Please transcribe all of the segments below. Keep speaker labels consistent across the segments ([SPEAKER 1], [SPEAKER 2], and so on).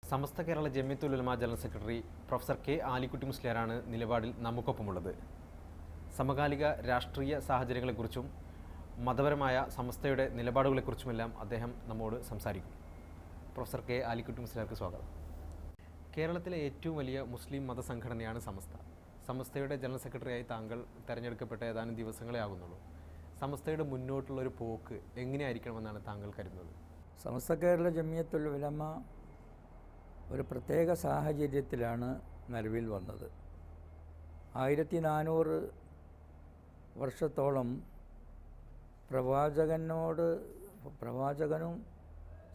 [SPEAKER 1] സമസ്ത Kerala Jamiyyathul Ulama general secretary professor K Alikutty മുസ്ലിയാരാണ് നിലപാടിൽ നമുക്കൊപ്പമുള്ളത്. സമകാലിക രാഷ്ട്രീയ സാഹചര്യങ്ങളെക്കുറിച്ചും മതപരമായ സമസ്തയുടെ നിലപാടുകളെക്കുറിച്ചുമെല്ലാം അദ്ദേഹം നമ്മോട് സംസാരിക്കും. പ്രൊഫസർ കെ ആലിക്കുട്ടി മുസ്ലിയാർക്ക് സ്വാഗതം. കേരളത്തിലെ ഏറ്റവും വലിയ മുസ്ലിം മതസംഘടനയാണ് സമസ്ത. സമസ്തയുടെ ജനറൽ സെക്രട്ടറിയായി താങ്കൾ തിരഞ്ഞെടുക്കപ്പെട്ട ഏതാനും ദിവസങ്ങളെ ആകുന്നുള്ളൂ. സമസ്തയുടെ മുന്നോട്ടുള്ളൊരു പോക്ക് എങ്ങനെയായിരിക്കണമെന്നാണ് താങ്കൾ കരുതുന്നത്?
[SPEAKER 2] സമസ്ത കേരള ജമിയത്തുൽ ഉലമ ഒരു പ്രത്യേക സാഹചര്യത്തിലാണ് നിലവിൽ വന്നത്. 1400 വർഷത്തോളം പ്രവാചകനും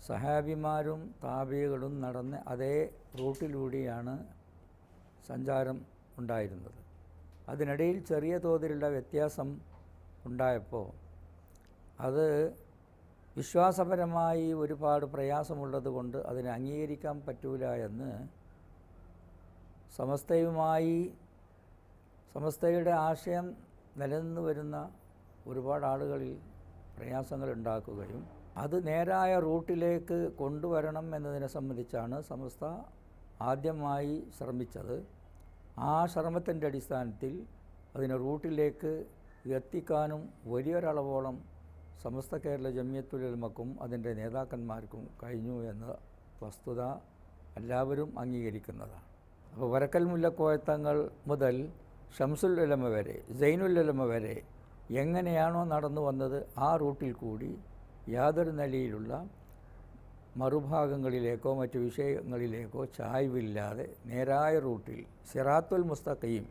[SPEAKER 2] സഹാബിമാരും താബികളും നടന്ന അതേ റൂട്ടിലൂടെയാണ് സഞ്ചാരം ഉണ്ടായിരുന്നത്. അതിനിടയിൽ ചെറിയ തോതിലുള്ള വ്യത്യാസം ഉണ്ടായപ്പോൾ അത് വിശ്വാസപരമായി ഒരുപാട് പ്രയാസമുള്ളത് കൊണ്ട് അതിനെ അംഗീകരിക്കാൻ പറ്റൂല എന്ന് സമസ്തയുടെ ആശയം നിലനിന്ന് വരുന്ന ഒരുപാട് ആളുകളിൽ പ്രയാസങ്ങൾ ഉണ്ടാക്കുകയും അത് നേരായ റൂട്ടിലേക്ക് കൊണ്ടുവരണം എന്നതിനെ സംബന്ധിച്ചാണ് സമസ്ത ആദ്യമായി ശ്രമിച്ചത്. ആ ശ്രമത്തിൻ്റെ അടിസ്ഥാനത്തിൽ അതിനെ റൂട്ടിലേക്ക് എത്തിക്കാനും വലിയൊരളവോളം സമസ്ത കേരള ജമിയത്തുൽ ഉലമക്കും അതിൻ്റെ നേതാക്കന്മാർക്കും കഴിഞ്ഞു എന്ന വസ്തുത എല്ലാവരും അംഗീകരിക്കുന്നതാണ്. അപ്പോൾ വരക്കൽ മുല്ലക്കോയത്തങ്ങൾ മുതൽ ഷംസുൽ ഉലമ വരെ സൈനുൽ ഉലമ വരെ എങ്ങനെയാണോ നടന്നു വന്നത് ആ റൂട്ടിൽ കൂടി യാതൊരു നിലയിലുള്ള മറുഭാഗങ്ങളിലേക്കോ മറ്റു വിഷയങ്ങളിലേക്കോ ചായ്വില്ലാതെ നേരായ റൂട്ടിൽ സിറാത്തുൽ മുസ്തഖീം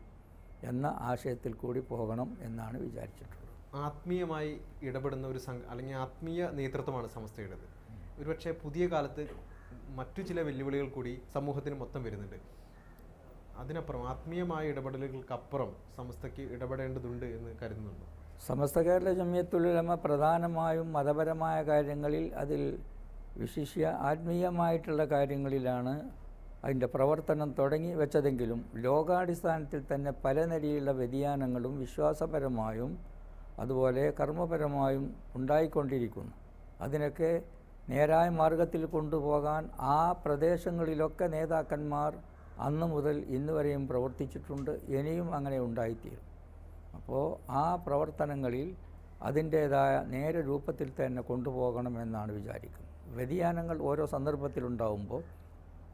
[SPEAKER 2] എന്ന ആശയത്തിൽ കൂടി പോകണം എന്നാണ് വിചാരിച്ചിട്ടുള്ളത്.
[SPEAKER 1] ആത്മീയമായി ഇടപെടുന്ന ഒരു അല്ലെങ്കിൽ ആത്മീയ നേതൃത്വമാണ് സമസ്തയുടേത്. ഒരുപക്ഷെ പുതിയ കാലത്ത് മറ്റു ചില വെല്ലുവിളികൾ കൂടി സമൂഹത്തിന് മൊത്തം വരുന്നുണ്ട്. അതിനപ്പുറം ആത്മീയമായ ഇടപെടലുകൾക്കപ്പുറം സമസ്തയ്ക്ക് ഇടപെടേണ്ടതുണ്ട് എന്ന് കരുതുന്നുണ്ട്.
[SPEAKER 2] സമസ്ത കേരള ജമിയത്തുൽ ഉലമ പ്രധാനമായും മതപരമായ കാര്യങ്ങളിൽ, അതിൽ വിശിഷ്യ ആത്മീയമായിട്ടുള്ള കാര്യങ്ങളിലാണ് അതിൻ്റെ പ്രവർത്തനം തുടങ്ങി വെച്ചതെങ്കിലും ലോകാടിസ്ഥാനത്തിൽ തന്നെ പല നിലയിലുള്ള വ്യതിയാനങ്ങളും വിശ്വാസപരമായും അതുപോലെ കർമ്മപരമായും ഉണ്ടായിക്കൊണ്ടിരിക്കുന്നു. അതിനൊക്കെ നേരായ മാർഗത്തിൽ കൊണ്ടുപോകാൻ ആ പ്രദേശങ്ങളിലൊക്കെ നേതാക്കന്മാർ അന്ന് മുതൽ ഇന്ന് വരെയും പ്രവർത്തിച്ചിട്ടുണ്ട്. ഇനിയും അങ്ങനെ ഉണ്ടായിത്തീരും. അപ്പോൾ ആ പ്രവർത്തനങ്ങളിൽ അതിൻ്റേതായ നേരെ രൂപത്തിൽ തന്നെ കൊണ്ടുപോകണമെന്നാണ് വിചാരിക്കുന്നത്. വ്യതിയാനങ്ങൾ ഓരോ സന്ദർഭത്തിലുണ്ടാവുമ്പോൾ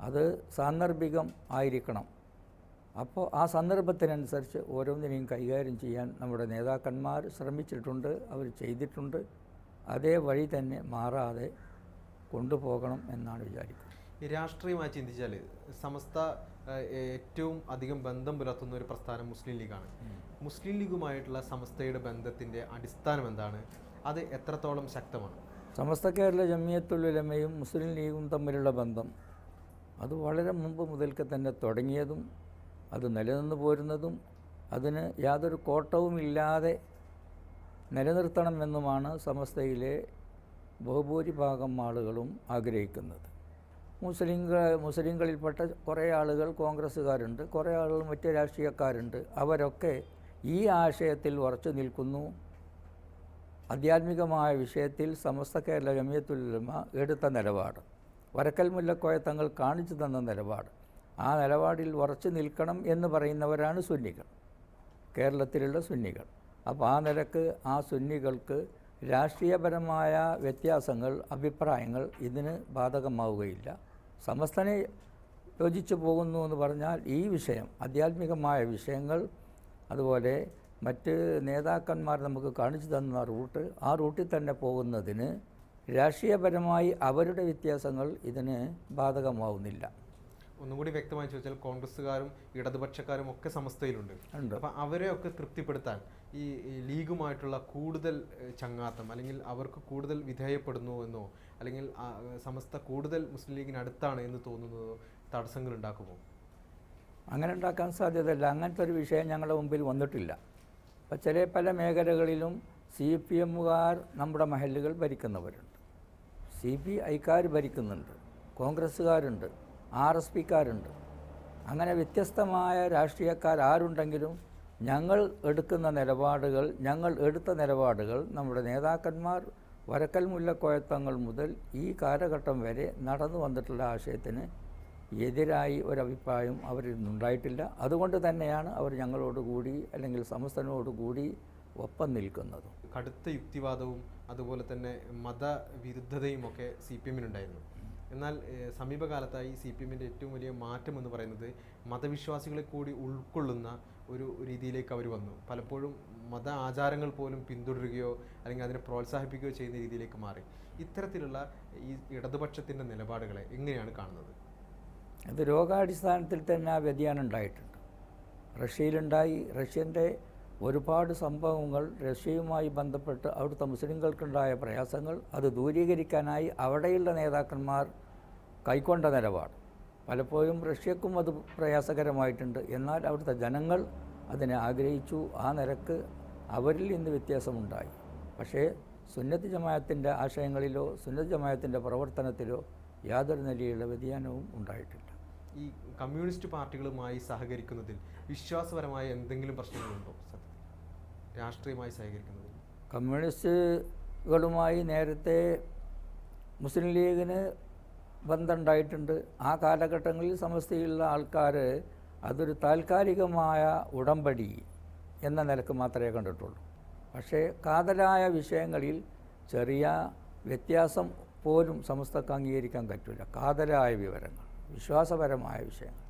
[SPEAKER 2] അത് സാന്ദർഭികം ആയിരിക്കണം. അപ്പോൾ ആ സന്ദർഭത്തിനനുസരിച്ച് ഓരോന്നിനെയും കൈകാര്യം ചെയ്യാൻ നമ്മുടെ നേതാക്കന്മാർ ശ്രമിച്ചിട്ടുണ്ട്, അവർ ചെയ്തിട്ടുണ്ട്. അതേ വഴി തന്നെ മാറാതെ കൊണ്ടുപോകണം എന്നാണ് വിചാരിക്കുന്നത്.
[SPEAKER 1] രാഷ്ട്രീയമായി ചിന്തിച്ചാൽ സമസ്ത ഏറ്റവും അധികം ബന്ധം പുലർത്തുന്ന ഒരു പ്രസ്ഥാനം മുസ്ലിം ലീഗാണ്. മുസ്ലിം ലീഗുമായിട്ടുള്ള സമസ്തയുടെ ബന്ധത്തിൻ്റെ അടിസ്ഥാനം എന്താണ്? അത് എത്രത്തോളം ശക്തമാണ്?
[SPEAKER 2] സമസ്ത കേരള ജമിയത്തുൽ ഉലമയും മുസ്ലിം ലീഗും തമ്മിലുള്ള ബന്ധം അത് വളരെ മുമ്പ് മുതൽക്ക് തന്നെ തുടങ്ങിയതും അത് നിലനിന്ന് പോരുന്നതും അതിന് യാതൊരു കോട്ടവുമില്ലാതെ നിലനിർത്തണമെന്നുമാണ് സമസ്തയിലെ ബഹുഭൂരിഭാഗം ആളുകളും ആഗ്രഹിക്കുന്നത്. മുസ്ലിങ്ങളിൽപ്പെട്ട കുറേ ആളുകൾ കോൺഗ്രസ്സുകാരുണ്ട്, കുറേ ആളുകൾ മറ്റ് രാഷ്ട്രീയക്കാരുണ്ട്. അവരൊക്കെ ഈ ആശയത്തിൽ ഉറച്ചു നിൽക്കുന്നു. ആധ്യാത്മികമായ വിഷയത്തിൽ സമസ്ത കേരള ജമിയത്തുൽ ഉലമ എടുത്ത നിലപാട്, വരക്കൽ മുല്ലക്കോയ തങ്ങൾ കാണിച്ചു തന്ന നിലപാട്, ആ നിലപാടിൽ ഉറച്ചു നിൽക്കണം എന്ന് പറയുന്നവരാണ് സുന്നികൾ, കേരളത്തിലുള്ള സുന്നികൾ. അപ്പോൾ ആ നിലക്ക് ആ സുന്നികൾക്ക് രാഷ്ട്രീയപരമായ വ്യത്യാസങ്ങൾ, അഭിപ്രായങ്ങൾ ഇതിന് ബാധകമാവുകയില്ല. സമസ്തനെ യോജിച്ചു പോകുന്നു എന്ന് പറഞ്ഞാൽ ഈ വിഷയം, ആധ്യാത്മികമായ വിഷയങ്ങൾ, അതുപോലെ മറ്റ് നേതാക്കന്മാർ നമുക്ക് കാണിച്ചു തന്ന റൂട്ട്, ആ റൂട്ടിൽ തന്നെ പോകുന്നതിന് രാഷ്ട്രീയപരമായി അവരുടെ വ്യത്യാസങ്ങൾ ഇതിന് ബാധകമാവുന്നില്ല.
[SPEAKER 1] ഒന്നും കൂടി വ്യക്തമായി ചോദിച്ചാൽ കോൺഗ്രസ്സുകാരും ഇടതുപക്ഷക്കാരും ഒക്കെ സമസ്തയിലുണ്ട്. അപ്പം അവരെയൊക്കെ തൃപ്തിപ്പെടുത്താൻ ഈ ലീഗുമായിട്ടുള്ള കൂടുതൽ ചങ്ങാത്തം, അല്ലെങ്കിൽ അവർക്ക് കൂടുതൽ വിധേയപ്പെടുന്നു എന്നോ, അല്ലെങ്കിൽ സമസ്ത കൂടുതൽ മുസ്ലിം ലീഗിന് അടുത്താണ് എന്ന് തോന്നുന്നതോ തടസ്സങ്ങൾ ഉണ്ടാക്കുമോ?
[SPEAKER 2] അങ്ങനെ ഉണ്ടാക്കാൻ സാധ്യതയില്ല. അങ്ങനത്തെ ഒരു വിഷയം ഞങ്ങളുടെ മുമ്പിൽ വന്നിട്ടില്ല. അപ്പോൾ പല മേഖലകളിലും CPMകാർ നമ്മുടെ മഹല്ലുകൾ ഭരിക്കുന്നവരുണ്ട്, CPIക്കാർ ഭരിക്കുന്നുണ്ട്, കോൺഗ്രസ്സുകാരുണ്ട്, RSPക്കാരുണ്ട്. അങ്ങനെ വ്യത്യസ്തമായ രാഷ്ട്രീയക്കാർ ആരുണ്ടെങ്കിലും ഞങ്ങൾ എടുത്ത നിലപാടുകൾ നമ്മുടെ നേതാക്കന്മാർ വരക്കൽ മുല്ലക്കോയത്തങ്ങൾ മുതൽ ഈ കാലഘട്ടം വരെ നടന്നു വന്നിട്ടുള്ള ആശയത്തിന് എതിരായി ഒരഭിപ്രായം അവരിൽ നിന്നുണ്ടായിട്ടില്ല. അതുകൊണ്ട് തന്നെയാണ് അവർ ഞങ്ങളോട് കൂടി അല്ലെങ്കിൽ സമസ്തനോട് കൂടി ഒപ്പം നിൽക്കുന്നത്.
[SPEAKER 1] കടുത്ത യുക്തിവാദവും അതുപോലെ തന്നെ മതവിരുദ്ധതയും ഒക്കെ CPM ഉണ്ടായിരുന്നു. എന്നാൽ സമീപകാലത്തായി CPM ഏറ്റവും വലിയ മാറ്റം എന്ന് പറയുന്നത് മതവിശ്വാസികളെ കൂടി ഉൾക്കൊള്ളുന്ന ഒരു രീതിയിലേക്ക് അവർ വന്നു. പലപ്പോഴും മത ആചാരങ്ങൾ പോലും പിന്തുടരുകയോ അല്ലെങ്കിൽ അതിനെ പ്രോത്സാഹിപ്പിക്കുകയോ ചെയ്യുന്ന രീതിയിലേക്ക് മാറി. ഇത്തരത്തിലുള്ള ഈ ഇടതുപക്ഷത്തിൻ്റെ നിലപാടുകളെ എങ്ങനെയാണ് കാണുന്നത്?
[SPEAKER 2] അത് രോഗാടിസ്ഥാനത്തിൽ തന്നെ ആ വ്യതിയാനം ഉണ്ടായിട്ടുണ്ട്. റഷ്യയിലുണ്ടായി. റഷ്യൻ്റെ ഒരുപാട് സംഭവങ്ങൾ റഷ്യയുമായി ബന്ധപ്പെട്ട് അവിടുത്തെ മുസ്ലിങ്ങൾക്കുണ്ടായ പ്രയാസങ്ങൾ അത് ദൂരീകരിക്കാനായി അവിടെയുള്ള നേതാക്കന്മാർ കൈക്കൊണ്ട നിലപാട് പലപ്പോഴും റഷ്യക്കും അത് പ്രയാസകരമായിട്ടുണ്ട്. എന്നാൽ അവിടുത്തെ ജനങ്ങൾ അതിനെ ആഗ്രഹിച്ചു. ആ നിരക്ക് അവരിൽ നിന്ന് വ്യത്യാസമുണ്ടായി. പക്ഷേ സുന്നത്ത് ജമാഅത്തിൻ്റെ ആശയങ്ങളിലോ സുന്നത്ത് ജമാഅത്തിൻ്റെ പ്രവർത്തനത്തിലോ യാതൊരു നിലയിലുള്ള വ്യതിയാനവും ഉണ്ടായിട്ടില്ല.
[SPEAKER 1] ഈ കമ്മ്യൂണിസ്റ്റ് പാർട്ടികളുമായി സഹകരിക്കുന്നതിൽ വിശ്വാസപരമായ എന്തെങ്കിലും പ്രശ്നങ്ങളുണ്ടോ? രാഷ്ട്രീയമായി സഹകരിക്കുന്നതിൽ
[SPEAKER 2] കമ്മ്യൂണിസ്റ്റുകളുമായി നേരത്തെ മുസ്ലിം ലീഗിന് ബന്ധമുണ്ടായിട്ടുണ്ട്. ആ കാലഘട്ടങ്ങളിൽ സമസ്തയിലുള്ള ആൾക്കാർ അതൊരു താൽക്കാലികമായ ഉടമ്പടി എന്ന നിലക്ക് മാത്രമേ കണ്ടിട്ടുള്ളൂ. പക്ഷേ കാതലായ വിഷയങ്ങളിൽ ചെറിയ വ്യത്യാസം പോലും സമസ്തക്ക് അംഗീകരിക്കാൻ പറ്റില്ല. കാതലായ വിവരങ്ങൾ, വിശ്വാസപരമായ വിഷയങ്ങൾ,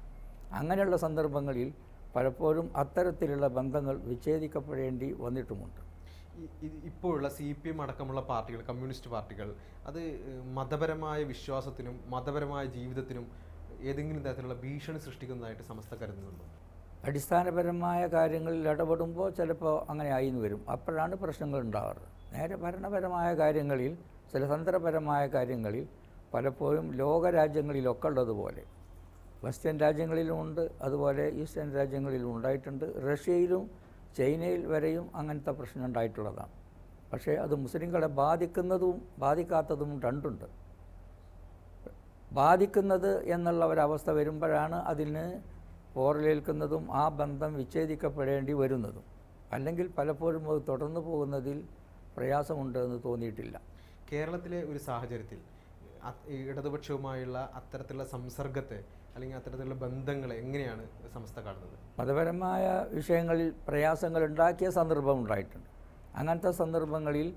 [SPEAKER 2] അങ്ങനെയുള്ള സന്ദർഭങ്ങളിൽ പലപ്പോഴും അത്തരത്തിലുള്ള ബന്ധങ്ങൾ വിച്ഛേദിക്കപ്പെടേണ്ടി വന്നിട്ടുമുണ്ട്.
[SPEAKER 1] ഇപ്പോഴുള്ള CPM അടക്കമുള്ള പാർട്ടികൾ, കമ്മ്യൂണിസ്റ്റ് പാർട്ടികൾ, അത് മതപരമായ വിശ്വാസത്തിനും മതപരമായ ജീവിതത്തിനും ഏതെങ്കിലും തരത്തിലുള്ള ഭീഷണി സൃഷ്ടിക്കുന്നതായിട്ട് സമസ്ത കരുതുന്നുണ്ടോ?
[SPEAKER 2] അടിസ്ഥാനപരമായ കാര്യങ്ങളിൽ ഇടപെടുമ്പോൾ ചിലപ്പോൾ അങ്ങനെ ആയിന്ന് വരും. അപ്പോഴാണ് പ്രശ്നങ്ങൾ ഉണ്ടാവാറ്. നേരെ ഭരണപരമായ കാര്യങ്ങളിൽ, ചില തന്ത്രപരമായ കാര്യങ്ങളിൽ പലപ്പോഴും ലോകരാജ്യങ്ങളിലൊക്കെ ഉള്ളതുപോലെ വെസ്റ്റേൺ രാജ്യങ്ങളിലുമുണ്ട്, അതുപോലെ ഈസ്റ്റേൺ രാജ്യങ്ങളിലും ഉണ്ടായിട്ടുണ്ട്. റഷ്യയിലും ചൈനയിൽ വരെയും അങ്ങനത്തെ പ്രശ്നം ഉണ്ടായിട്ടുള്ളതാണ്. പക്ഷേ അത് മുസ്ലിങ്ങളെ ബാധിക്കുന്നതും ബാധിക്കാത്തതും രണ്ടുണ്ട്. ബാധിക്കുന്നത് എന്നുള്ള ഒരവസ്ഥ വരുമ്പോഴാണ് അതിന് പോറലേൽക്കുന്നതും ആ ബന്ധം വിച്ഛേദിക്കപ്പെടേണ്ടി വരുന്നതും. അല്ലെങ്കിൽ പലപ്പോഴും അത് തുടർന്നു പോകുന്നതിൽ പ്രയാസമുണ്ടെന്ന് തോന്നിയിട്ടില്ല.
[SPEAKER 1] കേരളത്തിലെ ഒരു സാഹചര്യത്തിൽ ഇടതുപക്ഷവുമായുള്ള അത്തരത്തിലുള്ള സംസർഗത്തെ അല്ലെങ്കിൽ അത്തരത്തിലുള്ള ബന്ധങ്ങളെ എങ്ങനെയാണ് സമസ്ത കാണുന്നത്?
[SPEAKER 2] മതപരമായ വിഷയങ്ങളിൽ പ്രയാസങ്ങൾ ഉണ്ടാക്കിയ സന്ദർഭം ഉണ്ടായിട്ടുണ്ട്. അങ്ങനത്തെ സന്ദർഭങ്ങളിൽ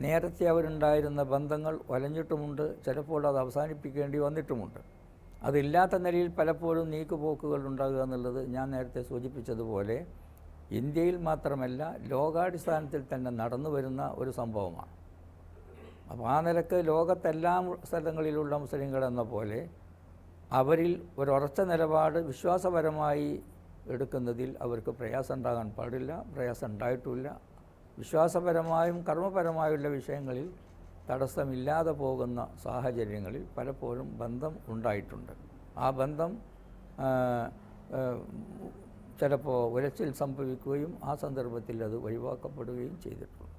[SPEAKER 2] നേരത്തെ അവരുണ്ടായിരുന്ന ബന്ധങ്ങൾ വലഞ്ഞിട്ടുമുണ്ട്. ചിലപ്പോൾ അത് അവസാനിപ്പിക്കേണ്ടി വന്നിട്ടുമുണ്ട്. അതില്ലാത്ത നിലയിൽ പലപ്പോഴും നീക്കുപോക്കുകൾ ഉണ്ടാകുക എന്നുള്ളത് ഞാൻ നേരത്തെ സൂചിപ്പിച്ചതുപോലെ ഇന്ത്യയിൽ മാത്രമല്ല ലോകാടിസ്ഥാനത്തിൽ തന്നെ നടന്നു വരുന്ന ഒരു സംഭവമാണ്. അപ്പോൾ ആ നിലക്ക് ലോകത്തെല്ലാ സ്ഥലങ്ങളിലുള്ള മുസ്ലിങ്ങളെന്ന പോലെ അവരിൽ ഒരുറച്ച നിലപാട് വിശ്വാസപരമായി എടുക്കുന്നതിൽ അവർക്ക് പ്രയാസം ഉണ്ടാകാൻ പാടില്ല. പ്രയാസം ഉണ്ടായിട്ടുമില്ല. വിശ്വാസപരമായും കർമ്മപരമായുള്ള വിഷയങ്ങളിൽ തടസ്സമില്ലാതെ പോകുന്ന സാഹചര്യങ്ങളിൽ പലപ്പോഴും ബന്ധം ഉണ്ടായിട്ടുണ്ട്. ആ ബന്ധം ചിലപ്പോൾ ഉലച്ചിൽ സംഭവിക്കുകയും ആ സന്ദർഭത്തിൽ അത് ഒഴിവാക്കപ്പെടുകയും ചെയ്തിട്ടുണ്ട്.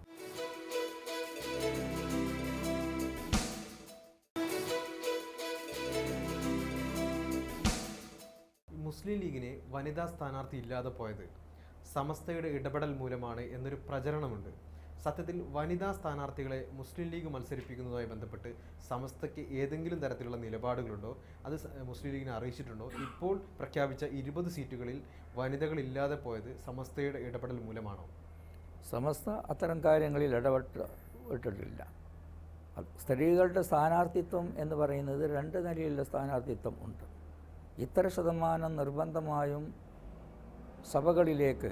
[SPEAKER 1] മുസ്ലിം ലീഗിന് വനിതാ സ്ഥാനാർത്ഥി ഇല്ലാതെ പോയത് സമസ്തയുടെ ഇടപെടൽ മൂലമാണ് എന്നൊരു പ്രചരണമുണ്ട്. സത്യത്തിൽ വനിതാ സ്ഥാനാർത്ഥികളെ മുസ്ലിം ലീഗ് മത്സരിപ്പിക്കുന്നതുമായി ബന്ധപ്പെട്ട് സമസ്തയ്ക്ക് ഏതെങ്കിലും തരത്തിലുള്ള നിലപാടുകളുണ്ടോ? അത് മുസ്ലിം ലീഗിനെ അറിയിച്ചിട്ടുണ്ടോ? ഇപ്പോൾ പ്രഖ്യാപിച്ച 20 സീറ്റുകളിൽ വനിതകളില്ലാതെ പോയത് സമസ്തയുടെ ഇടപെടൽ മൂലമാണോ?
[SPEAKER 2] സമസ്ത അത്തരം കാര്യങ്ങളിൽ ഇടപെട്ടിട്ടില്ല. സ്ത്രീകളുടെ സ്ഥാനാർത്ഥിത്വം എന്ന് പറയുന്നത് 2 നിലയിലുള്ള സ്ഥാനാർത്ഥിത്വം ഉണ്ട്. ഇത്ര ശതമാനം നിർബന്ധമായും സഭകളിലേക്ക്,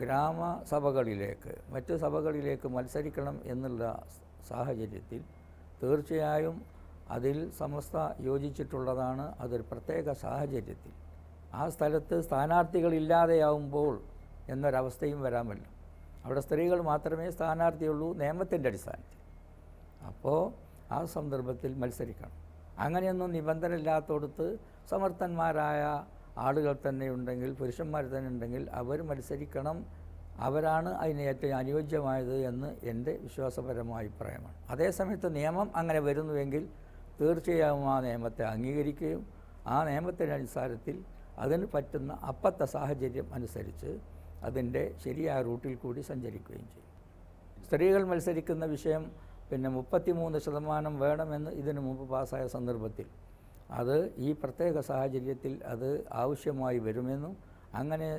[SPEAKER 2] ഗ്രാമസഭകളിലേക്ക്, മറ്റ് സഭകളിലേക്ക് മത്സരിക്കണം എന്നുള്ള സാഹചര്യത്തിൽ തീർച്ചയായും അതിൽ സമസ്ത യോജിച്ചിട്ടുള്ളതാണ്. അതൊരു പ്രത്യേക സാഹചര്യത്തിൽ ആ സ്ഥലത്ത് സ്ഥാനാർത്ഥികളില്ലാതെയാവുമ്പോൾ എന്നൊരവസ്ഥയും വരാമല്ലോ. അവിടെ സ്ത്രീകൾ മാത്രമേ സ്ഥാനാർത്ഥിയുള്ളൂ നിയമത്തിൻ്റെ അടിസ്ഥാനത്തിൽ. അപ്പോൾ ആ സന്ദർഭത്തിൽ മത്സരിക്കണം. അങ്ങനെയൊന്നും നിബന്ധന ഇല്ലാത്തടത്ത് സമർത്ഥന്മാരായ ആളുകൾ തന്നെ ഉണ്ടെങ്കിൽ, പുരുഷന്മാർ തന്നെ ഉണ്ടെങ്കിൽ അവർ മത്സരിക്കണം. അവരാണ് അതിന് ഏറ്റവും അനുയോജ്യമായത് എന്ന് എൻ്റെ വിശ്വാസപരമായ അഭിപ്രായമാണ്. അതേസമയത്ത് നിയമം അങ്ങനെ വരുന്നുവെങ്കിൽ തീർച്ചയായും ആ നിയമത്തെ അംഗീകരിക്കുകയും ആ നിയമത്തിൻ്റെ അടിസ്ഥാനത്തിൽ അതിന് പറ്റുന്ന അപ്പത്തെ സാഹചര്യം അനുസരിച്ച് അതിൻ്റെ ശരിയായ റൂട്ടിൽ കൂടി സഞ്ചരിക്കുകയും ചെയ്യും. സ്ത്രീകൾ മത്സരിക്കുന്ന വിഷയം 33% വേണമെന്ന് ഇതിനു മുമ്പ് പാസ്സായ സന്ദർഭത്തിൽ അത് ഈ പ്രത്യേക സാഹചര്യത്തിൽ അത് ആവശ്യമായി വരുമെന്നും അങ്ങനെ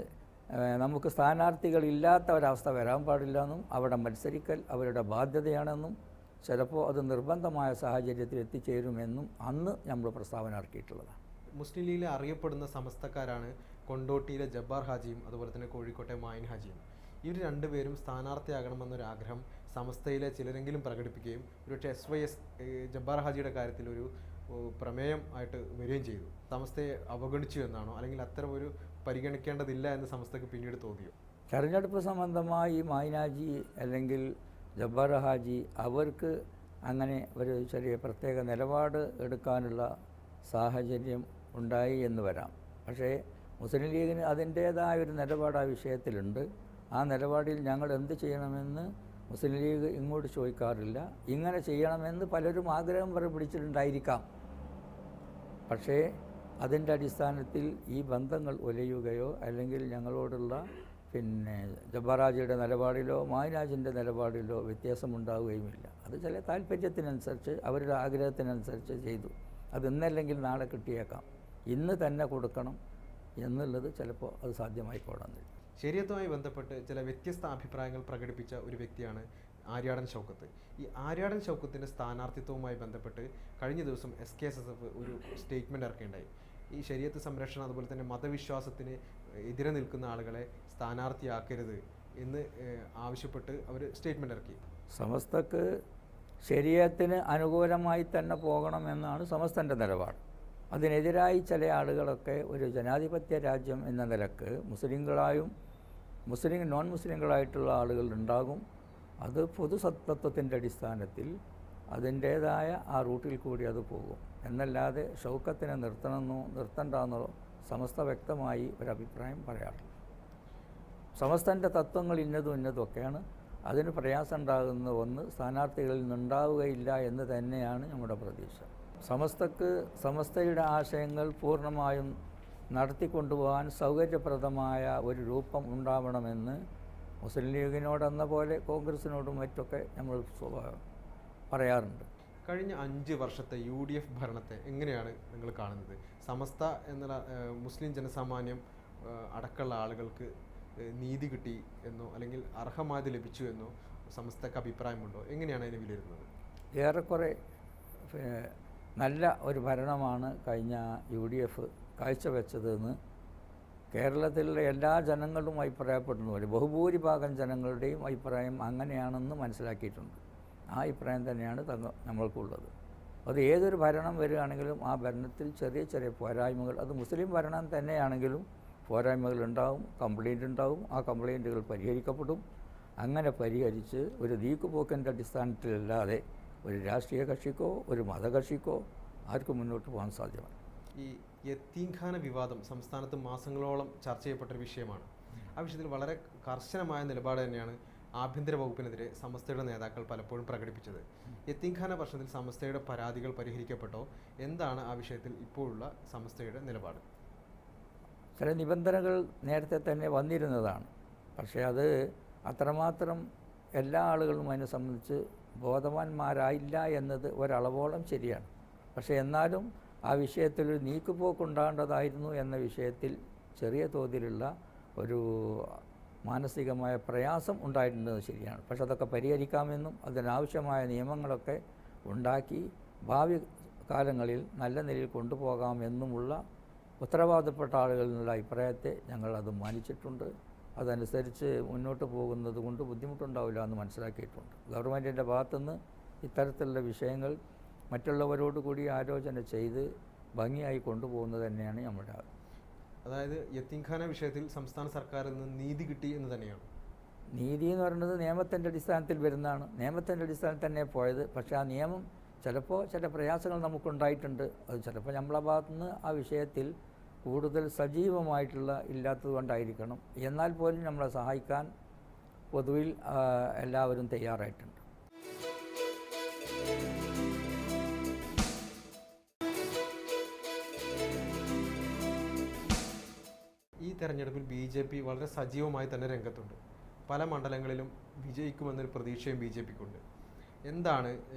[SPEAKER 2] നമുക്ക് സ്ഥാനാർത്ഥികളില്ലാത്ത ഒരവസ്ഥ വരാൻ പാടില്ല എന്നും അവിടെ മത്സരിക്കൽ അവരുടെ ബാധ്യതയാണെന്നും ചിലപ്പോൾ അത് നിർബന്ധമായ സാഹചര്യത്തിൽ എത്തിച്ചേരുമെന്നും അന്ന് നമ്മൾ പ്രസ്താവന ഇറക്കിയിട്ടുള്ളതാണ്.
[SPEAKER 1] മുസ്ലിം ലീഗിലെ അറിയപ്പെടുന്ന സമസ്തക്കാരാണ് കൊണ്ടോട്ടിയിലെ ജബ്ബാർ ഹാജിയും അതുപോലെ തന്നെ കോഴിക്കോട്ടെ മായിൻ ഹാജിയും. ഇവർ രണ്ടുപേരും സ്ഥാനാർത്ഥിയാകണമെന്നൊരാഗ്രഹം സമസ്തയിലെ ചിലരെങ്കിലും പ്രകടിപ്പിക്കുകയും ഒരുപക്ഷെ SYS ജബ്ബാർ ഹാജിയുടെ കാര്യത്തിൽ ഒരു പ്രമേയം ആയിട്ട് വരികയും ചെയ്തു. സമസ്തയെ അവഗണിച്ചു എന്നാണോ, അല്ലെങ്കിൽ അത്തരം ഒരു പരിഗണിക്കേണ്ടതില്ല എന്ന് സമസ്തക്ക് പിന്നീട് തോന്നിയോ?
[SPEAKER 2] തെരഞ്ഞെടുപ്പ് സംബന്ധമായി മായിൻ ഹാജി അല്ലെങ്കിൽ ജബ്ബാർ ഹാജി അവർക്ക് അങ്ങനെ ഒരു ചെറിയ പ്രത്യേക നിലപാട് എടുക്കാനുള്ള സാഹചര്യം ഉണ്ടായി എന്ന് വരാം. പക്ഷേ മുസ്ലിം ലീഗിന് അതിൻ്റേതായ ഒരു നിലപാട് ആ വിഷയത്തിലുണ്ട്. ആ നിലപാടിൽ ഞങ്ങൾ എന്ത് ചെയ്യണമെന്ന് മുസ്ലിം ലീഗ് ഇങ്ങോട്ട് ചോദിക്കാറില്ല. ഇങ്ങനെ ചെയ്യണമെന്ന് പലരും ആഗ്രഹം പിടിച്ചിട്ടുണ്ടായിരിക്കാം. പക്ഷേ അതിൻ്റെ അടിസ്ഥാനത്തിൽ ഈ ബന്ധങ്ങൾ ഒലയുകയോ അല്ലെങ്കിൽ ഞങ്ങളോടുള്ള ജബ്ബാർ ഹാജിയുടെ നിലപാടിലോ മായിൻ ഹാജിൻ്റെ നിലപാടിലോ വ്യത്യാസമുണ്ടാവുകയുമില്ല. അത് ചില താല്പര്യത്തിനനുസരിച്ച് അവരുടെ ആഗ്രഹത്തിനനുസരിച്ച് ചെയ്തു. അത് ഇന്നല്ലെങ്കിൽ നാളെ കിട്ടിയേക്കാം, ഇന്ന് തന്നെ കൊടുക്കണം എന്നുള്ളത് ചിലപ്പോൾ അത് സാധ്യമായിക്കോണമെന്നില്ല.
[SPEAKER 1] ശരീഅത്തുമായി ബന്ധപ്പെട്ട് ചില വ്യത്യസ്ത അഭിപ്രായങ്ങൾ പ്രകടിപ്പിച്ച ഒരു വ്യക്തിയാണ് ആര്യാടൻ ഷൗക്കത്ത്. ഈ ആര്യാടൻ ഷൗക്കത്തിൻ്റെ സ്ഥാനാർത്ഥിത്വവുമായി ബന്ധപ്പെട്ട് കഴിഞ്ഞ ദിവസം SKSSF ഒരു സ്റ്റേറ്റ്മെൻറ്റ് ഇറക്കുകയുണ്ടായി. ഈ ശരീഅത്ത് സംരക്ഷണം അതുപോലെ തന്നെ മതവിശ്വാസത്തിന് എതിരെ നിൽക്കുന്ന ആളുകളെ സ്ഥാനാർത്ഥിയാക്കരുത് എന്ന് ആവശ്യപ്പെട്ട് അവർ സ്റ്റേറ്റ്മെൻറ്റ് ഇറക്കി.
[SPEAKER 2] സമസ്തക്ക് ശരീഅത്തിന് അനുകൂലമായി തന്നെ പോകണമെന്നാണ് സമസ്തൻ്റെ നിലപാട്. അതിനെതിരായി ചില ആളുകളൊക്കെ ഒരു ജനാധിപത്യ രാജ്യം എന്ന നിലക്ക് നോൺ മുസ്ലിങ്ങളായിട്ടുള്ള ആളുകൾ ഉണ്ടാകും. അത് പൊതുസത്തത്വത്തിൻ്റെ അടിസ്ഥാനത്തിൽ അതിൻ്റേതായ ആ റൂട്ടിൽ കൂടി അത് പോകും എന്നല്ലാതെ ഷൗക്കത്തിനെ നിർത്തണമെന്നോ നിർത്തണ്ടെന്നോ സമസ്ത വ്യക്തമായി ഒരഭിപ്രായം പറയാറില്ല. സമസ്തൻ്റെ തത്വങ്ങൾ ഇന്നതുമൊക്കെയാണ്. അതിന് പ്രയാസം ഉണ്ടാകുന്ന ഒന്ന് സ്ഥാനാർത്ഥികളിൽ നിന്നുണ്ടാവുകയില്ല എന്ന് തന്നെയാണ് നമ്മുടെ പ്രതീക്ഷ. സമസ്തയുടെ ആശയങ്ങൾ പൂർണ്ണമായും നടത്തിക്കൊണ്ടുപോകാൻ സൗകര്യപ്രദമായ ഒരു രൂപം ഉണ്ടാവണമെന്ന് മുസ്ലിം ലീഗിനോടെന്ന പോലെ കോൺഗ്രസിനോടും മറ്റൊക്കെ നമ്മൾ പറയാറുണ്ട്.
[SPEAKER 1] കഴിഞ്ഞ 5 വർഷത്തെ UDF ഭരണത്തെ എങ്ങനെയാണ് നിങ്ങൾ കാണുന്നത്? സമസ്ത എന്നുള്ള മുസ്ലിം ജനസാമാന്യം അടക്കമുള്ള ആളുകൾക്ക് നീതി കിട്ടി എന്നോ അല്ലെങ്കിൽ അർഹമായത് ലഭിച്ചു എന്നോ സമസ്തക്ക് അഭിപ്രായമുണ്ടോ? എങ്ങനെയാണ് അതിനെ വിലയിരുത്തുന്നത്?
[SPEAKER 2] ഏറെക്കുറെ നല്ല ഒരു ഭരണമാണ് കഴിഞ്ഞ UDF കാഴ്ചവെച്ചതെന്ന് കേരളത്തിലെ എല്ലാ ജനങ്ങളും അഭിപ്രായപ്പെടുന്നു. ബഹുഭൂരിഭാഗം ജനങ്ങളുടെയും അഭിപ്രായം അങ്ങനെയാണെന്ന് മനസ്സിലാക്കിയിട്ടുണ്ട്. ആ അഭിപ്രായം തന്നെയാണ് നമ്മൾക്കുള്ളത്. അത് ഏതൊരു ഭരണം വരികയാണെങ്കിലും ആ ഭരണത്തിൽ ചെറിയ ചെറിയ പോരായ്മകൾ, അത് മുസ്ലിം ഭരണം തന്നെയാണെങ്കിലും പോരായ്മകൾ ഉണ്ടാവും, കംപ്ലയിൻ്റ് ഉണ്ടാവും. ആ കംപ്ലയിൻറ്റുകൾ പരിഹരിക്കപ്പെടും. അങ്ങനെ പരിഹരിച്ച് ഒരു നീക്കുപോക്കിൻ്റെ അടിസ്ഥാനത്തിലല്ലാതെ ഒരു രാഷ്ട്രീയ കക്ഷിക്കോ ഒരു മതകക്ഷിക്കോ ആർക്കും മുന്നോട്ട് പോകാൻ സാധ്യമല്ല.
[SPEAKER 1] ഈ യത്തീംഖാന വിവാദം സംസ്ഥാനത്ത് മാസങ്ങളോളം ചർച്ച ചെയ്യപ്പെട്ടൊരു വിഷയമാണ്. ആ വിഷയത്തിൽ വളരെ കർശനമായ നിലപാട് തന്നെയാണ് ആഭ്യന്തര വകുപ്പിനെതിരെ സമസ്തയുടെ നേതാക്കൾ പലപ്പോഴും പ്രകടിപ്പിച്ചത്. യത്തീംഖാന പ്രശ്നത്തിൽ സമസ്തയുടെ പരാതികൾ പരിഹരിക്കപ്പെട്ടോ? എന്താണ് ആ വിഷയത്തിൽ ഇപ്പോഴുള്ള സമസ്തയുടെ നിലപാട്?
[SPEAKER 2] ചില നിബന്ധനകൾ നേരത്തെ തന്നെ വന്നിരുന്നതാണ്. പക്ഷേ അത് അത്രമാത്രം എല്ലാ ആളുകളും അതിനെ സംബന്ധിച്ച് ബോധവാന്മാരായില്ല എന്നത് ഒരളവോളം ശരിയാണ്. പക്ഷേ എന്നാലും ആ വിഷയത്തിലൊരു നീക്കുപോക്കുണ്ടാകേണ്ടതായിരുന്നു എന്ന വിഷയത്തിൽ ചെറിയ തോതിലുള്ള ഒരു മാനസികമായ പ്രയാസം ഉണ്ടായിട്ടുള്ളത് ശരിയാണ്. പക്ഷെ അതൊക്കെ പരിഹരിക്കാമെന്നും അതിനാവശ്യമായ നിയമങ്ങളൊക്കെ ഉണ്ടാക്കി ഭാവി കാലങ്ങളിൽ നല്ല നിലയിൽ കൊണ്ടുപോകാമെന്നുമുള്ള ഉത്തരവാദപ്പെട്ട ആളുകളിൽ നിന്നുള്ള അഭിപ്രായത്തെ ഞങ്ങളത് മാനിച്ചിട്ടുണ്ട്. അതനുസരിച്ച് മുന്നോട്ട് പോകുന്നത് കൊണ്ട് ബുദ്ധിമുട്ടുണ്ടാവില്ല എന്ന് മനസ്സിലാക്കിയിട്ടുണ്ട്. ഗവൺമെൻറ്റിൻ്റെ ഭാഗത്തുനിന്ന് ഇത്തരത്തിലുള്ള വിഷയങ്ങൾ മറ്റുള്ളവരോട് കൂടി ആലോചന ചെയ്ത് ഭംഗിയായി കൊണ്ടുപോകുന്നത് തന്നെയാണ് നമ്മുടെ ആഗ്രഹം.
[SPEAKER 1] അതായത് യത്തീംഖാന വിഷയത്തിൽ സംസ്ഥാന സർക്കാരിൽ നിന്ന് നീതി കിട്ടി എന്ന് തന്നെയാണ്.
[SPEAKER 2] നീതി എന്ന് പറയുന്നത് നിയമത്തിൻ്റെ അടിസ്ഥാനത്തിൽ വരുന്നതാണ്. നിയമത്തിൻ്റെ അടിസ്ഥാനത്തിൽ തന്നെ പോയത്. പക്ഷേ ആ നിയമം ചിലപ്പോൾ ചില പ്രയാസങ്ങൾ നമുക്കുണ്ടായിട്ടുണ്ട്. അത് ചിലപ്പോൾ നമ്മളെ ഭാഗത്തുനിന്ന് ആ വിഷയത്തിൽ കൂടുതൽ സജീവമായിട്ടുള്ള ഇല്ലാത്തത് കൊണ്ടായിരിക്കണം. എന്നാൽ പോലും നമ്മളെ സഹായിക്കാൻ പൊതുവിൽ എല്ലാവരും തയ്യാറായിട്ടുണ്ട്.
[SPEAKER 1] ഈ തെരഞ്ഞെടുപ്പിൽ BJP വളരെ സജീവമായി തന്നെ രംഗത്തുണ്ട്. പല മണ്ഡലങ്ങളിലും വിജയിക്കുമെന്നൊരു പ്രതീക്ഷയും BJPക്കുണ്ട്. എന്താണ്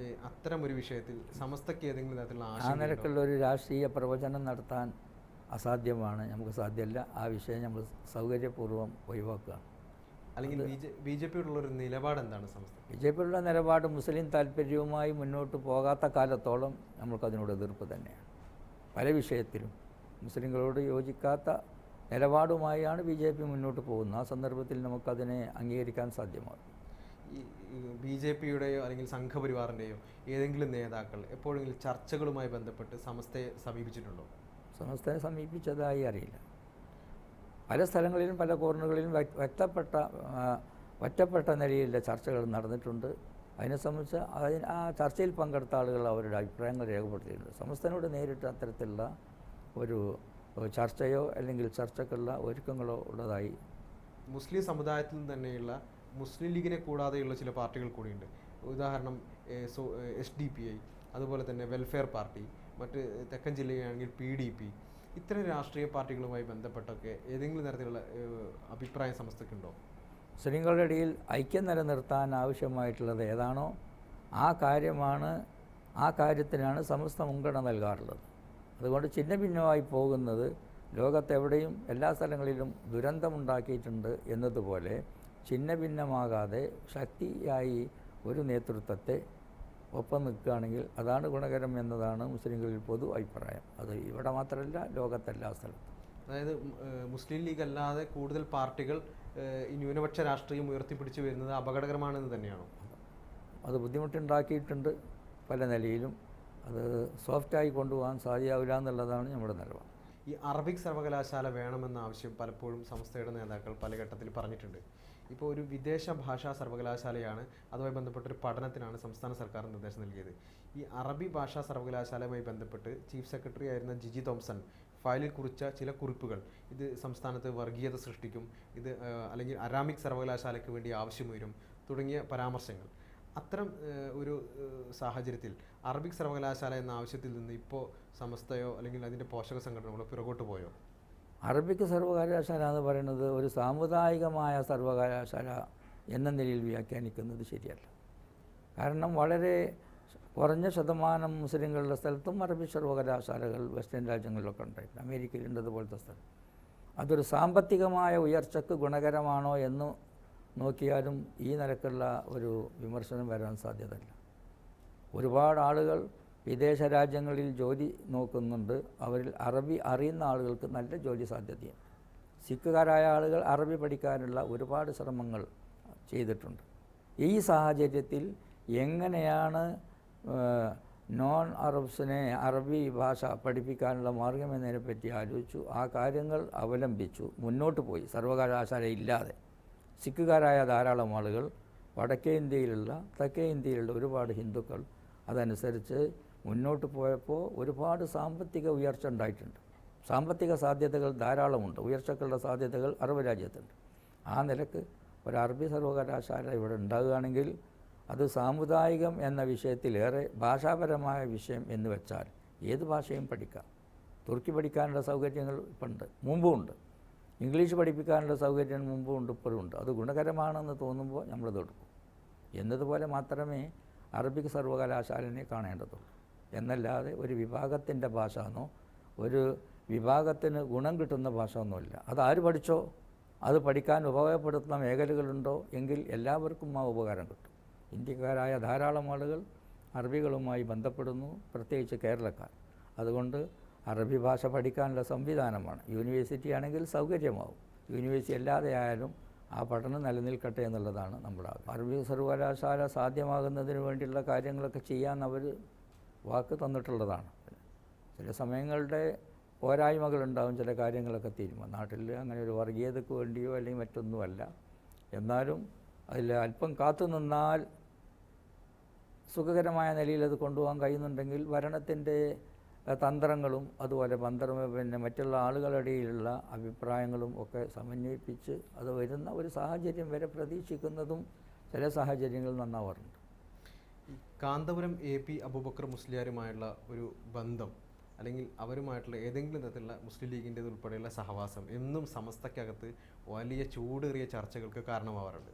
[SPEAKER 1] അത്തരം ഒരു വിഷയത്തിൽ സമസ്തയ്ക്ക് ഏതെങ്കിലും തരത്തിലുള്ള
[SPEAKER 2] ആ
[SPEAKER 1] ആശങ്കയുണ്ടോ?
[SPEAKER 2] നിലക്കുള്ള ഒരു രാഷ്ട്രീയ പ്രവചനം നടത്താൻ അസാധ്യമാണ്, നമുക്ക് സാധ്യമല്ല. ആ വിഷയം നമ്മൾ സൗകര്യപൂർവ്വം ഒഴിവാക്കുക.
[SPEAKER 1] അല്ലെങ്കിൽ ബി ജെ പിയോടുള്ള ഒരു നിലപാട് എന്താണ് സമസ്ത?
[SPEAKER 2] ബി ജെ പിയുടെ നിലപാട് മുസ്ലിം താല്പര്യവുമായി മുന്നോട്ട് പോകാത്ത കാലത്തോളം നമ്മൾക്കതിനോട് എതിർപ്പ് തന്നെയാണ്. പല വിഷയത്തിലും മുസ്ലിങ്ങളോട് യോജിക്കാത്ത നിലപാടുമായാണ് ബി ജെ പി മുന്നോട്ട് പോകുന്നത്. ആ സന്ദർഭത്തിൽ നമുക്കതിനെ അംഗീകരിക്കാൻ സാധ്യമാകും.
[SPEAKER 1] ഈ ബി ജെ പിയുടെയോ അല്ലെങ്കിൽ സംഘപരിവാറിൻ്റെയോ ഏതെങ്കിലും നേതാക്കൾ എപ്പോഴെങ്കിലും ചർച്ചകളുമായി ബന്ധപ്പെട്ട് സമസ്തയെ സമീപിച്ചിട്ടുണ്ടോ?
[SPEAKER 2] സമസ്തയെ സമീപിച്ചതായി അറിയില്ല. പല സ്ഥലങ്ങളിലും പല കോർണറുകളിലും ഒറ്റപ്പെട്ട നിലയിലുള്ള ചർച്ചകൾ നടന്നിട്ടുണ്ട്. അതിനെ സംബന്ധിച്ച് ആ ചർച്ചയിൽ പങ്കെടുത്ത ആളുകൾ അവരുടെ അഭിപ്രായങ്ങൾ രേഖപ്പെടുത്തിയിട്ടുണ്ട്. സമസ്തനോട് നേരിട്ട് അത്തരത്തിലുള്ള ഒരു ചർച്ചയോ അല്ലെങ്കിൽ ചർച്ചക്കുള്ള ഒരുക്കങ്ങളോ ഉള്ളതായി
[SPEAKER 1] മുസ്ലിം സമുദായത്തിൽ തന്നെയുള്ള മുസ്ലിം ലീഗിനെ കൂടാതെയുള്ള ചില പാർട്ടികൾ കൂടിയുണ്ട്. ഉദാഹരണം SDPI, അതുപോലെ തന്നെ വെൽഫെയർ പാർട്ടി, മറ്റ് തെക്കൻ ജില്ലയാണെങ്കിൽ PDP. ഇത്തരം രാഷ്ട്രീയ പാർട്ടികളുമായി ബന്ധപ്പെട്ടൊക്കെ ഏതെങ്കിലും തരത്തിലുള്ള അഭിപ്രായം സമസ്തയ്ക്കുണ്ടോ?
[SPEAKER 2] മുസ്ലിങ്ങളുടെ ഇടയിൽ ഐക്യം നിലനിർത്താൻ ആവശ്യമായിട്ടുള്ളത് ഏതാണോ ആ കാര്യത്തിനാണ് സമസ്ത മുൻഗണന നൽകാറുള്ളത്. അതുകൊണ്ട് ഛിന്ന ഭിന്നമായി പോകുന്നത് ലോകത്തെവിടെയും എല്ലാ സ്ഥലങ്ങളിലും ദുരന്തമുണ്ടാക്കിയിട്ടുണ്ട് എന്നതുപോലെ ഛിന്ന ഭിന്നമാകാതെ ശക്തിയായി ഒരു നേതൃത്വത്തെ ഒപ്പം നിൽക്കുകയാണെങ്കിൽ അതാണ് ഗുണകരം എന്നതാണ് മുസ്ലിങ്ങളിൽ പൊതു അഭിപ്രായം. അത് ഇവിടെ മാത്രമല്ല, ലോകത്തെല്ലാ സ്ഥലത്തും.
[SPEAKER 1] അതായത് മുസ്ലിം ലീഗ് അല്ലാതെ കൂടുതൽ പാർട്ടികൾ ഈ ന്യൂനപക്ഷ രാഷ്ട്രീയം ഉയർത്തിപ്പിടിച്ചു വരുന്നത് അപകടകരമാണെന്ന് തന്നെയാണോ?
[SPEAKER 2] അത് ബുദ്ധിമുട്ടുണ്ടാക്കിയിട്ടുണ്ട് പല നിലയിലും. അത് സോഫ്റ്റായി കൊണ്ടുപോകാൻ സാധ്യമാവില്ല എന്നുള്ളതാണ് നമ്മുടെ നിലപാട്.
[SPEAKER 1] ഈ അറബിക് സർവകലാശാല വേണമെന്ന ആവശ്യം പലപ്പോഴും സംസ്ഥയുടെ നേതാക്കൾ പല ഘട്ടത്തിൽ പറഞ്ഞിട്ടുണ്ട്. ഇപ്പോൾ ഒരു വിദേശ ഭാഷാ സർവകലാശാലയാണ്, അതുമായി ബന്ധപ്പെട്ടൊരു പഠനത്തിനാണ് സംസ്ഥാന സർക്കാർ നിർദ്ദേശം നൽകിയത്. ഈ അറബി ഭാഷാ സർവകലാശാലയുമായി ബന്ധപ്പെട്ട് ചീഫ് സെക്രട്ടറി ആയിരുന്ന ജിജി തോംസൺ ഫയലിൽ കുറിച്ച ചില കുറിപ്പുകൾ ഇത് സംസ്ഥാനത്ത് വർഗീയത സൃഷ്ടിക്കും, ഇത് അല്ലെങ്കിൽ അറാമിക് സർവകലാശാലയ്ക്ക് വേണ്ടി ആവശ്യമുയരും തുടങ്ങിയ പരാമർശങ്ങൾ. അത്തരം ഒരു സാഹചര്യത്തിൽ അറബിക് സർവകലാശാല എന്ന ആവശ്യത്തിൽ നിന്ന് ഇപ്പോൾ സമസ്തയോ അല്ലെങ്കിൽ അതിൻ്റെ പോഷക സംഘടനകളോ പിറകോട്ട് പോയോ?
[SPEAKER 2] അറബിക് സർവകലാശാല എന്ന് പറയുന്നത് ഒരു സാമുദായികമായ സർവകലാശാല എന്ന നിലയിൽ വ്യാഖ്യാനിക്കുന്നത് ശരിയല്ല. കാരണം വളരെ കുറഞ്ഞ ശതമാനം മുസ്ലിങ്ങളുടെ സ്ഥലത്തും അറബിക് സർവകലാശാലകൾ വെസ്റ്റേൺ രാജ്യങ്ങളിലൊക്കെ ഉണ്ടായിട്ടുണ്ട്. അമേരിക്കയിലുണ്ട് അതുപോലത്തെ സ്ഥലം. അതൊരു സാമ്പത്തികമായ ഉയർച്ചയ്ക്ക് ഗുണകരമാണോ എന്ന് നോക്കിയാലും ഈ നിലക്കുള്ള ഒരു വിമർശനം വരാൻ സാധ്യതയില്ല. ഒരുപാട് ആളുകൾ വിദേശ രാജ്യങ്ങളിൽ ജോലി നോക്കുന്നുണ്ട്. അവരിൽ അറബി അറിയുന്ന ആളുകൾക്ക് നല്ല ജോലി സാധ്യതയുണ്ട്. സിഖുകാരായ ആളുകൾ അറബി പഠിക്കാനുള്ള ഒരുപാട് ശ്രമങ്ങൾ ചെയ്തിട്ടുണ്ട്. ഈ സാഹചര്യത്തിൽ എങ്ങനെയാണ് നോൺ അറബ്സിനെ അറബി ഭാഷ പഠിപ്പിക്കാനുള്ള മാർഗം എന്നതിനെപ്പറ്റി ആലോചിച്ചു. ആ കാര്യങ്ങൾ അവലംബിച്ചു മുന്നോട്ട് പോയി. സർവകലാശാല ഇല്ലാതെ സിഖുകാരായ ധാരാളം ആളുകൾ, വടക്കേ ഇന്ത്യയിലുള്ള തെക്കേ ഇന്ത്യയിലുള്ള ഒരുപാട് ഹിന്ദുക്കൾ അതനുസരിച്ച് മുന്നോട്ട് പോയപ്പോൾ ഒരുപാട് സാമ്പത്തിക ഉയർച്ച ഉണ്ടായിട്ടുണ്ട്. സാമ്പത്തിക സാധ്യതകൾ ധാരാളമുണ്ട്. ഉയർച്ചക്കുള്ള സാധ്യതകൾ അറബ് രാജ്യത്തുണ്ട്. ആ നിലക്ക് ഒരു അറബി സർവകലാശാല ഇവിടെ ഉണ്ടാകുകയാണെങ്കിൽ അത് സാമുദായികം എന്ന വിഷയത്തിലേറെ ഭാഷാപരമായ വിഷയം എന്ന് വെച്ചാൽ ഏത് ഭാഷയും പഠിക്കാം. തുർക്കി പഠിക്കാനുള്ള സൗകര്യങ്ങൾ ഇപ്പോഴുണ്ട്, മുമ്പുമുണ്ട്. ഇംഗ്ലീഷ് പഠിപ്പിക്കാനുള്ള സൗകര്യം മുമ്പുമുണ്ട്, ഇപ്പോഴുമുണ്ട്. അത് ഗുണകരമാണെന്ന് തോന്നുമ്പോൾ നമ്മളത് എടുക്കും. എന്നതുപോലെ മാത്രമേ അറബിക് സർവകലാശാലനെ കാണേണ്ടതുള്ളൂ. എന്നല്ലാതെ ഒരു വിഭാഗത്തിൻ്റെ ഭാഷ എന്നോ ഒരു വിഭാഗത്തിന് ഗുണം കിട്ടുന്ന ഭാഷ ഒന്നുമില്ല. അതാര് പഠിച്ചോ അത് പഠിക്കാൻ ഉപയോഗപ്പെടുത്തുന്ന മേഖലകളുണ്ടോ എങ്കിൽ എല്ലാവർക്കും ആ ഉപകാരം കിട്ടും. ഇന്ത്യക്കാരായ ധാരാളം ആളുകൾ അറബികളുമായി ബന്ധപ്പെടുന്നു, പ്രത്യേകിച്ച് കേരളക്കാർ. അതുകൊണ്ട് അറബി ഭാഷ പഠിക്കാനുള്ള സംവിധാനമാണ്. യൂണിവേഴ്സിറ്റി ആണെങ്കിൽ സൗകര്യമാവും. യൂണിവേഴ്സിറ്റി അല്ലാതെ ആയാലും ആ പഠനം നിലനിൽക്കട്ടെ എന്നുള്ളതാണ് നമ്മുടെ ആഗ്രഹം. അറബി സർവകലാശാല സാധ്യമാകുന്നതിന് വേണ്ടിയുള്ള കാര്യങ്ങളൊക്കെ ചെയ്യാൻ അവർ വാക്ക് തന്നിട്ടുള്ളതാണ്. ചില സമയങ്ങളുടെ പോരായ്മകളുണ്ടാവും, ചില കാര്യങ്ങളൊക്കെ തീരുമാനം. നാട്ടിൽ അങ്ങനെ ഒരു വർഗീയതയ്ക്ക് വേണ്ടിയോ അല്ലെങ്കിൽ മറ്റൊന്നുമല്ല. എന്നാലും അതിൽ അല്പം കാത്തു നിന്നാൽ സുഖകരമായ നിലയിൽ അത് കൊണ്ടുപോകാൻ കഴിയുന്നുണ്ടെങ്കിൽ ഭരണത്തിൻ്റെ തന്ത്രങ്ങളും അതുപോലെ മറ്റുള്ള ആളുകളുടെ ഇടയിലുള്ള അഭിപ്രായങ്ങളും ഒക്കെ സമന്വയിപ്പിച്ച് അത് വരുന്ന ഒരു സാഹചര്യം വരെ പ്രതീക്ഷിക്കുന്നതും ചില സാഹചര്യങ്ങൾ നന്നാവാറുണ്ട്.
[SPEAKER 1] കാന്തപുരം AP അബൂബക്കർ മുസ്ലിയാരുമായുള്ള ഒരു ബന്ധം അല്ലെങ്കിൽ അവരുമായിട്ടുള്ള ഏതെങ്കിലും തരത്തിലുള്ള മുസ്ലിം ലീഗിൻ്റെ ഉൾപ്പെടെയുള്ള സഹവാസം എന്നും സമസ്തക്കകത്ത് വലിയ ചൂടേറിയ ചർച്ചകൾക്ക് കാരണമാവാറുണ്ട്.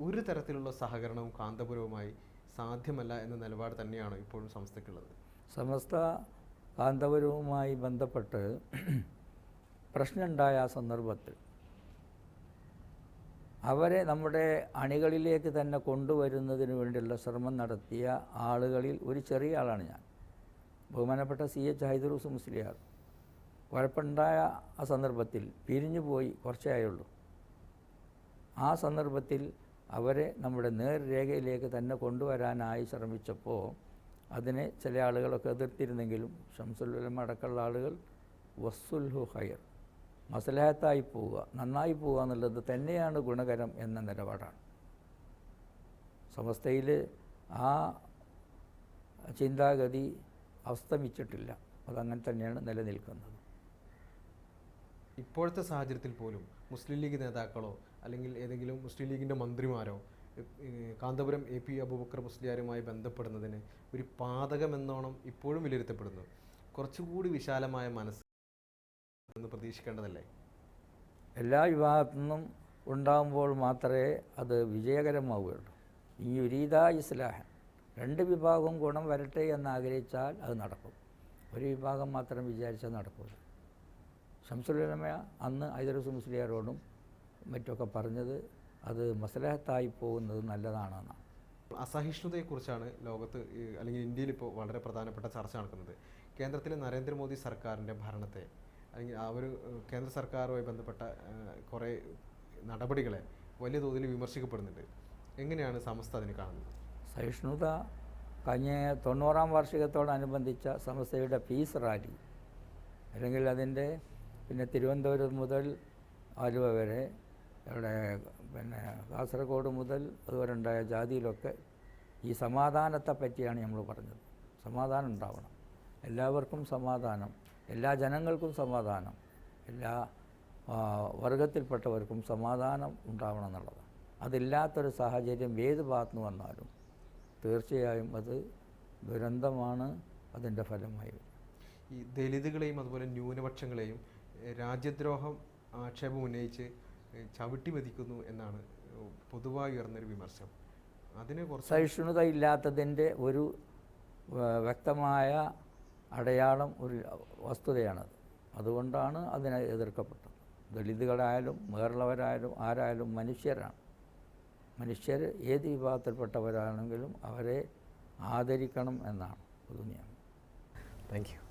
[SPEAKER 1] ഒരു തരത്തിലുള്ള സഹകരണവും കാന്തപുരവുമായി സാധ്യമല്ല എന്ന നിലപാട് തന്നെയാണ് ഇപ്പോഴും സമസ്തയ്ക്കുള്ളത്?
[SPEAKER 2] സമസ്ത കാന്തപുരവുമായി ബന്ധപ്പെട്ട് പ്രശ്നമുണ്ടായ ആ സന്ദർഭത്തിൽ അവരെ നമ്മുടെ അണികളിലേക്ക് തന്നെ കൊണ്ടുവരുന്നതിന് വേണ്ടിയുള്ള ശ്രമം നടത്തിയ ആളുകളിൽ ഒരു ചെറിയ ആളാണ് ഞാൻ. ബഹുമാനപ്പെട്ട CH ഹൈദറൂസ് മുസ്ലിയാർ കുഴപ്പമുണ്ടായ ആ സന്ദർഭത്തിൽ പിരിഞ്ഞു പോയി, കുറച്ചേ ആയുള്ളൂ. ആ സന്ദർഭത്തിൽ അവരെ നമ്മുടെ നേർരേഖയിലേക്ക് തന്നെ കൊണ്ടുവരാനായി ശ്രമിച്ചപ്പോൾ അതിനെ ചില ആളുകളൊക്കെ എതിർത്തിരുന്നെങ്കിലും ശംസുൽ ഉലമ അടക്കമുള്ള ആളുകൾ വസ്സുൽഹു ഖൈർ, മസ്ലഹത്തായി പോവുക, നന്നായി പോവുക എന്നുള്ളത് തന്നെയാണ് ഗുണകരം എന്ന നിലപാടാണ്. സമസ്തയിൽ ആ ചിന്താഗതി അസ്തമിച്ചിട്ടില്ല, അതങ്ങനെ തന്നെയാണ് നിലനിൽക്കുന്നത്.
[SPEAKER 1] ഇപ്പോഴത്തെ സാഹചര്യത്തിൽ പോലും മുസ്ലിം ലീഗ് നേതാക്കളോ അല്ലെങ്കിൽ ഏതെങ്കിലും മുസ്ലിം ലീഗിൻ്റെ മന്ത്രിമാരോ കാന്തപുരം AP അബൂബക്കർ മുസ്ലിയാരുമായി ബന്ധപ്പെടുന്നതിന് ഒരു പാതകമെന്നോണം ഇപ്പോഴും വിലയിരുത്തപ്പെടുന്നു. കുറച്ചുകൂടി വിശാലമായ മനസ്സ് എന്ന് പ്രതീക്ഷിക്കേണ്ടതല്ലേ?
[SPEAKER 2] എല്ലാ വിഭാഗത്തു നിന്നും ഉണ്ടാകുമ്പോൾ മാത്രമേ അത് വിജയകരമാവുകയുള്ളൂ. ഈ യുരീദ ഇസ്ലാഹൻ, രണ്ട് വിഭാഗവും ഗുണം വരട്ടെ എന്ന് ആഗ്രഹിച്ചാൽ അത് നടക്കും. ഒരു വിഭാഗം മാത്രം വിചാരിച്ചാൽ നടക്കില്ല. ശംസുൽ ഉലമ അന്ന് ഹൈദറൂസ് മുസ്ലിയാരോടും മറ്റൊക്കെ പറഞ്ഞത് അത് മസ്ലഹത്തായി പോകുന്നത് നല്ലതാണെന്നാണ്.
[SPEAKER 1] അസഹിഷ്ണുതയെക്കുറിച്ചാണ് ലോകത്ത് അല്ലെങ്കിൽ ഇന്ത്യയിൽ ഇപ്പോൾ വളരെ പ്രധാനപ്പെട്ട ചർച്ച നടക്കുന്നത്. കേന്ദ്രത്തിലെ നരേന്ദ്രമോദി സർക്കാരിൻ്റെ ഭരണത്തെ അല്ലെങ്കിൽ ആ ഒരു കേന്ദ്ര സർക്കാരുമായി ബന്ധപ്പെട്ട കുറേ നടപടികളെ വലിയ തോതിൽ വിമർശിക്കപ്പെടുന്നുണ്ട്. എങ്ങനെയാണ് സമസ്ത അതിനെ കാണുന്നത്?
[SPEAKER 2] സഹിഷ്ണുത കഴിഞ്ഞ 90-ാം വാർഷികത്തോടനുബന്ധിച്ച സമസ്തയുടെ പീസ് റാലി, അല്ലെങ്കിൽ അതിൻ്റെ പിന്നെ തിരുവനന്തപുരം മുതൽ ആലുവ വരെ, ഇവിടെ പിന്നെ കാസർഗോഡ് മുതൽ അതുവരെ ഉണ്ടായ ജാതിയിലൊക്കെ ഈ സമാധാനത്തെ പറ്റിയാണ് നമ്മൾ പറഞ്ഞത്. സമാധാനം ഉണ്ടാവണം, എല്ലാവർക്കും സമാധാനം, എല്ലാ ജനങ്ങൾക്കും സമാധാനം, എല്ലാ വർഗത്തിൽപ്പെട്ടവർക്കും സമാധാനം ഉണ്ടാവണം എന്നുള്ളതാണ്. അതില്ലാത്തൊരു സാഹചര്യം ഏത് ഭാഗത്തുനിന്ന് വന്നാലും തീർച്ചയായും അത് ദുരന്തമാണ് അതിൻ്റെ ഫലമായി.
[SPEAKER 1] ഈ ദലിതുകളെയും അതുപോലെ ന്യൂനപക്ഷങ്ങളെയും രാജ്യദ്രോഹം ആക്ഷേപം ഉന്നയിച്ച് ചവിട്ടി മെതിക്കുന്നു എന്നാണ് പൊതുവായി ഉയർന്നൊരു വിമർശനം. അതിനെ കുറച്ച്
[SPEAKER 2] സഹിഷ്ണുത ഇല്ലാത്തതിൻ്റെ ഒരു വ്യക്തമായ അടയാളം, ഒരു വസ്തുതയാണത്. അതുകൊണ്ടാണ് അതിനെ എതിർക്കപ്പെട്ടത്. ദലിതുകളായാലും വേറുള്ളവരായാലും ആരായാലും മനുഷ്യരാണ്. മനുഷ്യർ ഏത് വിഭാഗത്തിൽപ്പെട്ടവരാണെങ്കിലും അവരെ ആദരിക്കണം എന്നാണ് പൊതു നിയമം.
[SPEAKER 1] Thank you.